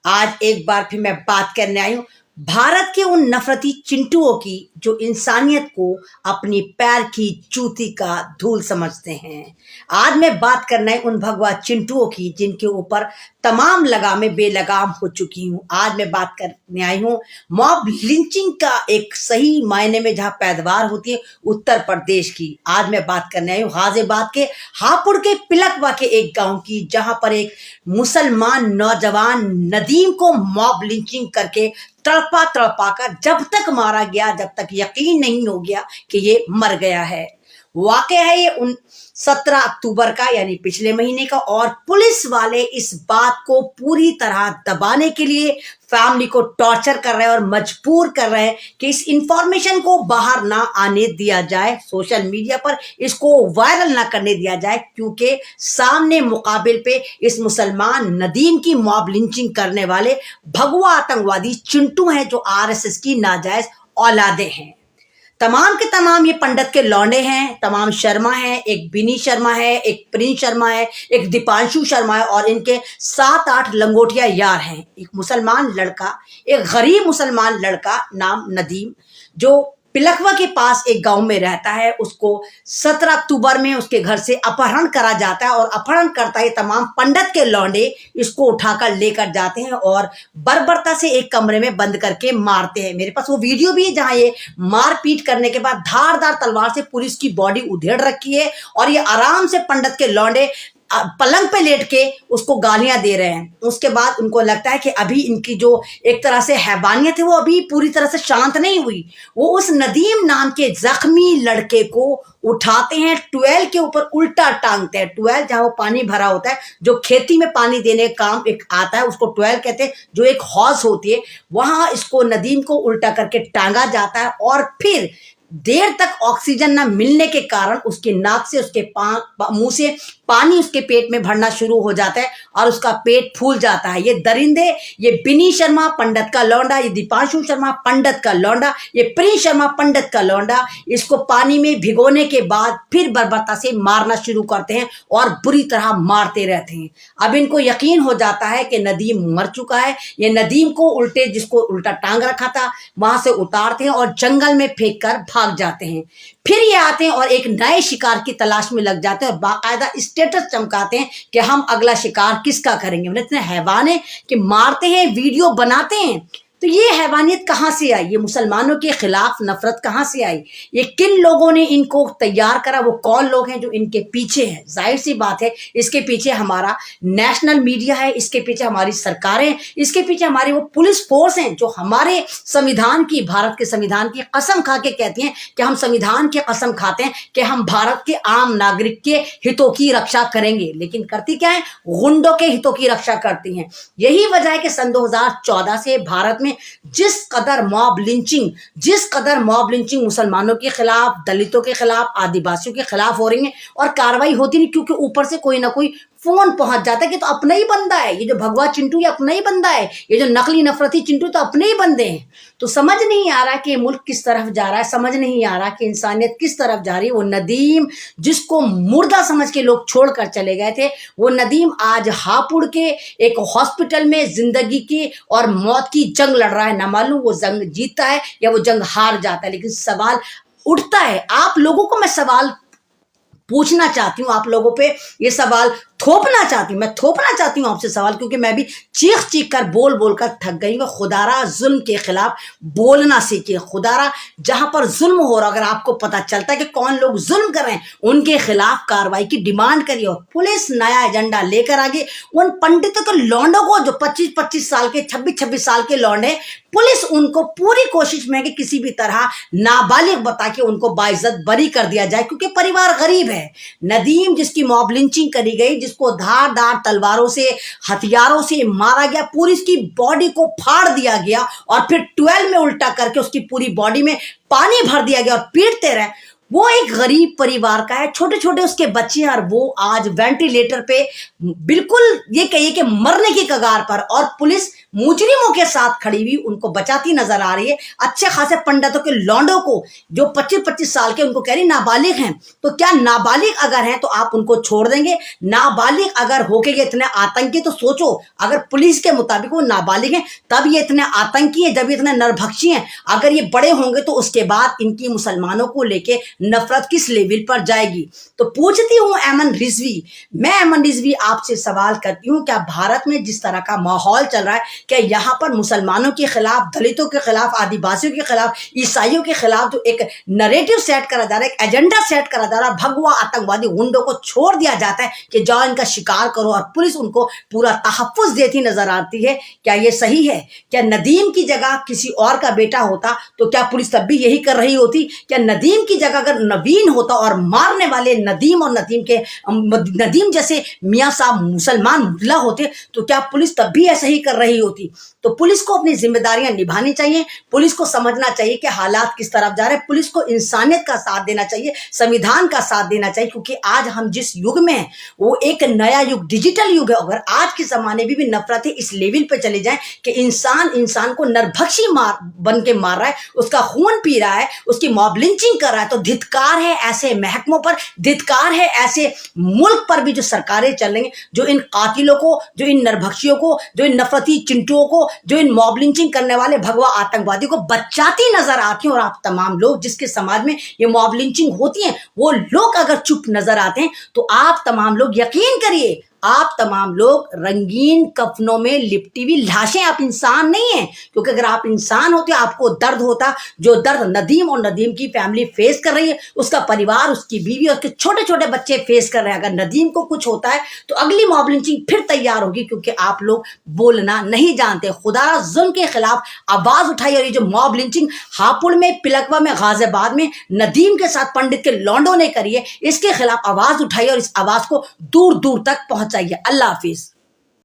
आज एक बार फिर मैं बात करने आई हूँ भारत के उन नफरती चिंटुओं की जो इंसानियत को अपनी पैर की जूती का धूल समझते हैं। आज मैं बात करना है उन भगवा चिंटुओं की जिनके ऊपर तमाम लगामें बेलगाम हो चुकी हूँ। आज मैं बात करने आई हूँ मॉब लिंचिंग का एक सही मायने में जहाँ पैदावार होती है उत्तर प्रदेश की। आज मैं बात करने आई हूँ गाजियाबाद के हापुड़ के पिलकवा के एक गांव की, जहां पर एक मुसलमान नौजवान नदीम को मॉब लिंचिंग करके तड़पा तड़पा कर जब तक मारा गया जब तक यकीन नहीं हो गया कि ये मर गया है। वाकया है ये 17 अक्टूबर का, यानी पिछले महीने का। और पुलिस वाले इस बात को पूरी तरह दबाने के लिए फैमिली को टॉर्चर कर रहे हैं और मजबूर कर रहे हैं कि इस इंफॉर्मेशन को बाहर ना आने दिया जाए, सोशल मीडिया पर इसको वायरल ना करने दिया जाए, क्योंकि सामने मुकाबिल पे इस मुसलमान नदीम की मॉब लिंचिंग करने वाले भगवा आतंकवादी चिंटू हैं जो आरएसएस की नाजायज औलादे हैं। तमाम के तमाम ये पंडित के लौंडे हैं। तमाम शर्मा है, एक बिनी शर्मा है, एक प्रिंस शर्मा है, एक दीपांशु शर्मा है और इनके 7-8 लंगोटिया यार हैं। एक मुसलमान लड़का, एक गरीब मुसलमान लड़का नाम नदीम, जो पिलखवा के पास एक गांव में रहता है, उसको 17 अक्टूबर में उसके घर से अपहरण करा जाता है और अपहरण करता है तमाम पंडित के लौंडे इसको उठाकर लेकर जाते हैं और बर्बरता से एक कमरे में बंद करके मारते हैं। मेरे पास वो वीडियो भी है जहां ये मारपीट करने के बाद धारदार तलवार से पुलिस की बॉडी उधेड़ रखी है और ये आराम से पंडित के लौंडे पलंग पे लेट के उसको गालियां दे रहे हैं। उसके बाद उनको लगता है कि अभी इनकी जो एक तरह से हैवानियत है वो अभी पूरी तरह से शांत नहीं हुई। वो उस नदीम नाम के जख्मी लड़के को उठाते हैं, ट्वेल के ऊपर उल्टा टांगते हैं। ट्वेल जहां वो पानी भरा होता है, जो खेती में पानी देने का काम एक आता है, उसको ट्वेल कहते हैं, जो एक हौज होती है, वहां इसको नदीम को उल्टा करके टांगा जाता है और फिर देर तक ऑक्सीजन न मिलने के कारण उसकी नाक से उसके मुंह से पानी उसके पेट में भरना शुरू हो जाता है और उसका पेट फूल जाता है। ये दरिंदे, ये बिनी शर्मा पंडित का लौंडा, ये दीपांशु शर्मा पंडित का लौंडा, ये प्रिंस शर्मा पंडित का लौंडा, इसको पानी में भिगोने के बाद फिर बर्बरता से मारना शुरू करते हैं और बुरी तरह मारते रहते हैं। अब इनको यकीन हो जाता है कि नदीम मर चुका है। ये नदीम को उल्टे, जिसको उल्टा टांग रखा था, वहां से उतारते हैं और जंगल में फेंक कर भाग जाते हैं। फिर ये आते हैं और एक नए शिकार की तलाश में लग जाते हैं और बाकायदा स्टेटस चमकाते हैं कि हम अगला शिकार किसका करेंगे। मतलब इतने हैवान है कि मारते हैं, वीडियो बनाते हैं। तो ये हैवानियत कहाँ से आई? ये मुसलमानों के खिलाफ नफरत कहाँ से आई? ये किन लोगों ने इनको तैयार करा? वो कौन लोग हैं जो इनके पीछे हैं? जाहिर सी बात है, इसके पीछे हमारा नेशनल मीडिया है, इसके पीछे हमारी सरकारें, इसके पीछे हमारी वो पुलिस फोर्स हैं जो हमारे संविधान की, भारत के संविधान की कसम खा के कहती हैं कि हम संविधान की कसम खाते हैं कि हम भारत के आम नागरिक के हितों की रक्षा करेंगे, लेकिन करती क्या है? गुंडों के हितों की रक्षा करती हैं। यही वजह है कि सन 2014 से भारत में जिस कदर मॉब लिंचिंग मुसलमानों के खिलाफ, दलितों के खिलाफ, आदिवासियों के खिलाफ हो रही है और कार्रवाई होती नहीं, क्योंकि ऊपर से कोई ना कोई फोन पहुंच जाता है कि तो अपना ही बंदा है, ये जो भगवा चिंटू ये अपना ही बंदा है, ये जो नकली नफरती चिंटू तो अपने ही बंदे हैं। तो समझ नहीं आ रहा कि ये मुल्क किस तरफ जा रहा है, समझ नहीं आ रहा कि इंसानियत किस तरफ जा रही है। वो नदीम जिसको मुर्दा समझ के लोग छोड़कर चले गए थे, वो नदीम आज हापुड़ के एक हॉस्पिटल में जिंदगी की और मौत की जंग लड़ रहा है। ना मालूम वो जंग जीतता है या वो जंग हार जाता है, लेकिन सवाल उठता है। आप लोगों को मैं सवाल पूछना चाहती हूँ, आप लोगों पे ये सवाल थोपना चाहती हूँ, मैं थोपना चाहती हूँ आपसे सवाल, क्योंकि मैं भी चीख चीख कर बोल बोल कर थक गई हूँ। खुदारा जुल्म के खिलाफ बोलना सीखिए। खुदारा जहां पर जुल्म हो रहा, अगर आपको पता चलता है कि कौन लोग जुल्म कर रहे हैं, उनके खिलाफ कार्रवाई की डिमांड करिए। और पुलिस नया एजेंडा लेकर आगे उन पंडितों के लौंडों को जो 25-25 साल के, 26-26 साल के लौंडे, पुलिस उनको पूरी कोशिश में कि किसी भी तरह नाबालिग बता के उनको बाइज्जत बरी कर दिया जाए, क्योंकि परिवार गरीब है। नदीम जिसकी मॉब लिंचिंग करी गई, जिसको धारदार तलवारों से, हथियारों से मारा गया, पूरी उसकी बॉडी को फाड़ दिया गया और फिर 12 में उल्टा करके उसकी पूरी बॉडी में पानी भर दिया गया और पीटते रहे, वो एक गरीब परिवार का है, छोटे छोटे उसके बच्चे हैं, और वो आज वेंटिलेटर पे बिल्कुल ये कहिए कि मरने की कगार पर, और पुलिस मुजरिमों के साथ खड़ी हुई उनको बचाती नजर आ रही है। अच्छे खासे पंडितों के लौंडों को जो 25-25 साल के, उनको कह रही नाबालिग हैं, तो क्या नाबालिग अगर हैं तो आप उनको छोड़ देंगे? नाबालिग अगर होके ये इतने आतंकी, तो सोचो अगर पुलिस के मुताबिक वो नाबालिग हैं तब ये इतने आतंकी है, जब ये इतने नरभक्षी हैं, अगर ये बड़े होंगे तो उसके बाद इनकी मुसलमानों को लेके नफरत किस लेवल पर जाएगी। तो पूछती हूँ एमन रिजवी, मैं एमन रिजवी आपसे सवाल करती हूँ, क्या भारत में जिस तरह का माहौल चल रहा है, क्या यहाँ पर मुसलमानों के खिलाफ, दलितों के खिलाफ, आदिवासियों के खिलाफ, ईसाइयों के खिलाफ जो एक नैरेटिव सेट करा जा रहा है, एक एजेंडा सेट करा जा रहा है, भगवा आतंकवादी गुंडों को छोड़ दिया जाता है कि जाओ इनका शिकार करो, और पुलिस उनको पूरा तहफ्फुज़ देती नजर आती है, क्या ये सही है? क्या नदीम की जगह किसी और का बेटा होता तो क्या पुलिस तब भी यही कर रही होती? क्या नदीम की जगह अगर नवीन होता और मारने वाले नदीम और नदीम जैसे मियाँ साहब मुसलमान मुल्ला होते तो क्या पुलिस तब भी ऐसा ही कर रही होती? तो पुलिस को अपनी जिम्मेदारियां निभानी चाहिए, पुलिस को समझना चाहिए कि हालात किस तरफ जा रहे हैं, पुलिस को इंसानियत का साथ देना चाहिए, संविधान का साथ देना चाहिए, क्योंकि आज हम जिस युग में हैं वो एक नया युग, डिजिटल युग है। अगर आज के जमाने में भी नफरतें इस लेवल पे चले जाएं कि इंसान को नरभक्षी बन के मार रहा है, उसका खून पी रहा है, उसकी मॉब लिंचिंग कर रहा है, तो धिक्कार है ऐसे महकमों पर, धिक्कार है ऐसे मुल्क पर भी जो सरकारें चल रही हैं, जो इन कातिलों को, जो इन नरभक्षियों को, जो इन नफरती चिंटुओं को, जो इन मॉब लिंचिंग करने वाले भगवा आतंकवादी को बचाती नजर आती हैं। और आप तमाम लोग जिसके समाज में ये मॉब लिंचिंग होती है, वो लोग अगर चुप नजर आते हैं तो आप तमाम लोग यकीन करिए, आप तमाम लोग रंगीन कफनों में लिपटी हुई लाशें, आप इंसान नहीं हैं। क्योंकि अगर आप इंसान होते आपको दर्द होता, जो दर्द नदीम और नदीम की फैमिली फेस कर रही है, उसका परिवार, उसकी बीवी और उसके छोटे छोटे बच्चे फेस कर रहे हैं। अगर नदीम को कुछ होता है तो अगली मॉब लिंचिंग फिर तैयार होगी, क्योंकि आप लोग बोलना नहीं जानते। खुदा जुल्म के खिलाफ आवाज उठाई, और ये जो मॉब लिंचिंग हापुड़ में, पिलकवा में, गाजियाबाद में नदीम के साथ पंडित के लौंडों ने करी है, इसके खिलाफ आवाज उठाई और इस आवाज को दूर दूर तक पहुंचाइए। अल्लाह हाफिज।